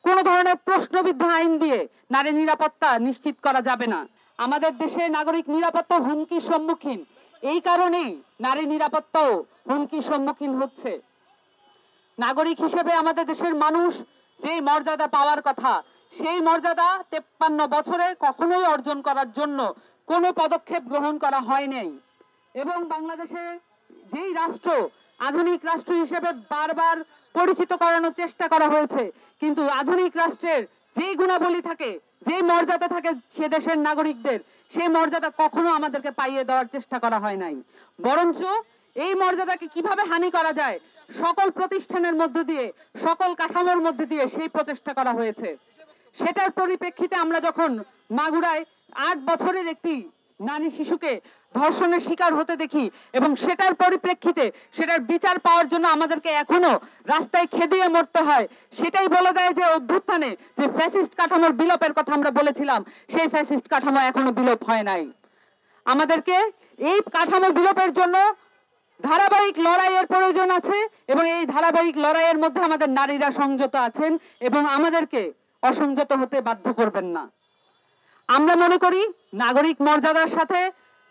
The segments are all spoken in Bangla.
কোনো ধরনের প্রশ্নবিদ্ধ আইন দিয়ে নারী নিরাপত্তা নিশ্চিত করা যাবে না। আমাদের দেশে নাগরিক নিরাপত্তা হুমকির সম্মুখীন, এই কারণেই নারী নিরাপত্তাও হুমকির সম্মুখীন হচ্ছে। নাগরিক হিসেবে আমাদের দেশের মানুষ যেই মর্যাদা পাওয়ার কথা, সেই মর্যাদা 53 বছরে কখনোই অর্জন করার জন্য কোনো পদক্ষেপ গ্রহণ করা হয় নাই। এবং বাংলাদেশে যেই রাষ্ট্র আধুনিক রাষ্ট্র হিসেবে বারবার পরিচিত করানোর চেষ্টা করা হয়েছে, কিন্তু আধুনিক রাষ্ট্রের যেই গুণাবলী থাকে, যেই মর্যাদা থাকে সে দেশের নাগরিকদের, সেই মর্যাদা কখনো আমাদেরকে পাইয়ে দেওয়ার চেষ্টা করা হয় নাই। বরঞ্চ এই মর্যাদাকে কিভাবে হানি করা যায় সকল প্রতিষ্ঠানের মধ্য দিয়ে, সকল কাঠামোর মধ্য দিয়ে সেই প্রচেষ্টা করা হয়েছে। সেটার পরিপ্রেক্ষিতে আমরা যখন মাগুরায় 8 বছরের একটি নারী শিশুকে ধর্ষণের শিকার হতে দেখি এবং সেটার পরিপ্রেক্ষিতে সেটার বিচার পাওয়ার জন্য আমাদেরকে এখনো রাস্তায় খেদিয়ে মরতে হয়, সেটাই বলে দেয় যে অভ্যুত্থানে যে ফ্যাসিস্ট কাঠামোর বিলোপের কথা আমরা বলেছিলাম, সেই ফ্যাসিস্ট কাঠামো এখনো বিলোপ হয় নাই। আমাদেরকে এই কাঠামো বিলোপের জন্য ধারাবাহিক লড়াইয়ের প্রয়োজন আছে এবং এই ধারাবাহিক লড়াইয়ের মধ্যে আমাদের নারীরা সংযত আছেন এবং আমাদেরকে অসংযত হতে বাধ্য করবেন না। আমরা মনে করি নাগরিক মর্যাদার সাথে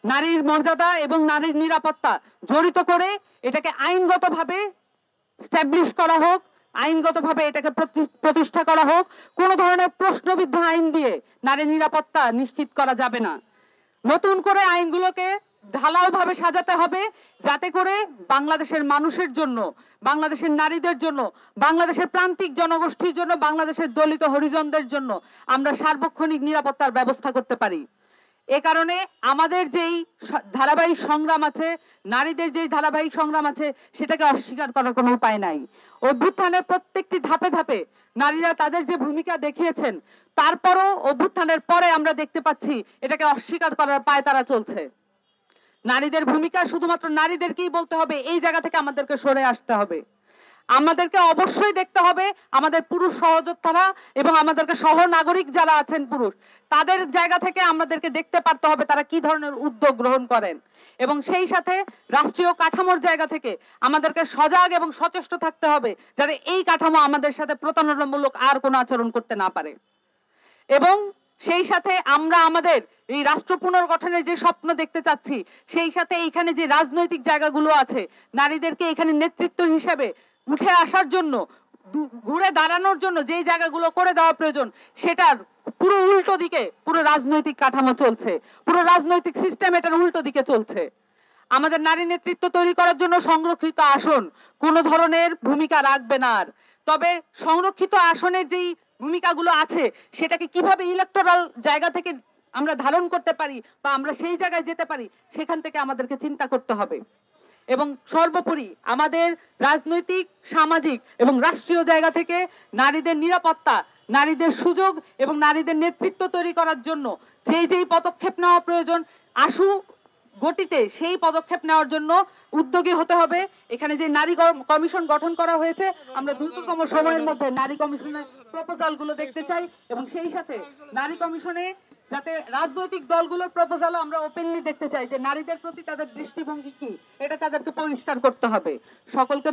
নারীর মর্যাদা এবং নারীর নিরাপত্তা জড়িত করে এটাকে আইনগতভাবে স্ট্যাবলিশ করা হোক, আইনগতভাবে এটাকে প্রতিষ্ঠা করা হোক। কোনো ধরনের প্রশ্নবিদ্ধ আইন দিয়ে নারী নিরাপত্তা নিশ্চিত করা যাবে না। নতুন করে আইনগুলোকে ঢালাওভাবে সাজাতে হবে, যাতে করে বাংলাদেশের মানুষের জন্য, বাংলাদেশের নারীদের জন্য, বাংলাদেশের প্রান্তিক জনগোষ্ঠীর জন্য, বাংলাদেশের দলিত হরিজনদের জন্য আমরা সার্বক্ষণিক নিরাপত্তার ব্যবস্থা করতে পারি। এ কারণে আমাদের যেই ধারাবাহিক সংগ্রাম আছে, নারীদের যেই ধারাবাহিক সংগ্রাম আছে, সেটাকে অস্বীকার করার কোনো উপায় নাই। অভ্যুত্থানের প্রত্যেকটি ধাপে ধাপে নারীরা তাদের যে ভূমিকা দেখিয়েছেন, তারপরও অভ্যুত্থানের পরে আমরা দেখতে পাচ্ছি এটাকে অস্বীকার করার পায়তারা চলছে। নারীদের ভূমিকা শুধুমাত্র নারীদেরকেই বলতে হবে, এই জায়গা থেকে আমাদেরকে সরে আসতে হবে। আমাদেরকে অবশ্যই দেখতে হবে আমাদের পুরুষ সহযোদ্ধারা এবং আমাদেরকে সহ নাগরিক যারা আছেন পুরুষ, তাদের জায়গা থেকে আমাদেরকে দেখতে পারতে হবে তারা কি ধরনের উদ্যোগ গ্রহণ করেন। এবং সেই সাথে রাষ্ট্রীয় কাঠামোর জায়গা থেকে আমাদেরকে সজাগ এবং সচেষ্ট থাকতে হবে যাতে এই কাঠামো আমাদের সাথে প্রতারণামূলক আর কোনো আচরণ করতে না পারে। এবং সেই সাথে আমরা আমাদের এই রাষ্ট্র পুনর্গঠনের যে স্বপ্ন দেখতে চাচ্ছি, সেই সাথে এইখানে যে রাজনৈতিক জায়গাগুলো আছে, নারীদেরকে এখানে নেতৃত্ব হিসেবে উঠে আসার জন্য, ঘুরে দাঁড়ানোর জন্য যেই জায়গাগুলো করে দেওয়া প্রয়োজন, সেটার পুরো উল্টো দিকে পুরো রাজনৈতিক কাঠামো চলছে, পুরো রাজনৈতিক সিস্টেম এটার উল্টো দিকে চলছে। আমাদের নারী নেতৃত্ব তৈরি করার জন্য সংরক্ষিত আসন কোনো ধরনের ভূমিকা রাখবে না। আর তবে সংরক্ষিত আসনের যেই ভূমিকাগুলো আছে সেটাকে কিভাবে ইলেকটোরাল জায়গা থেকে আমরা ধারণ করতে পারি বা আমরা সেই জায়গায় যেতে পারি, সেখান থেকে আমাদেরকে চিন্তা করতে হবে। এবং সর্বোপরি আমাদের রাজনৈতিক, সামাজিক এবং রাষ্ট্রীয় জায়গা থেকে নারীদের নিরাপত্তা, নারীদের সুযোগ এবং নারীদের নেতৃত্ব তৈরি করার জন্য যেই পদক্ষেপ নেওয়া প্রয়োজন আশু গতিতে সেই পদক্ষেপ নেওয়ার জন্য উদ্যোগী হতে হবে। এখানে যে নারী কমিশন গঠন করা হয়েছে, আমরা দ্রুততম সময়ের মধ্যে নারী কমিশনের প্রপোজাল গুলো দেখতে চাই এবং সেই সাথে নারী কমিশনে যাতে রাজনৈতিক দলগুলোর প্রপোজালও আমরা ওপেনলি দেখতে চাই যে নারীদের প্রতি তাদের দৃষ্টিভঙ্গি কি, এটা তাদেরকে পরিষ্কার করতে হবে। সকলকে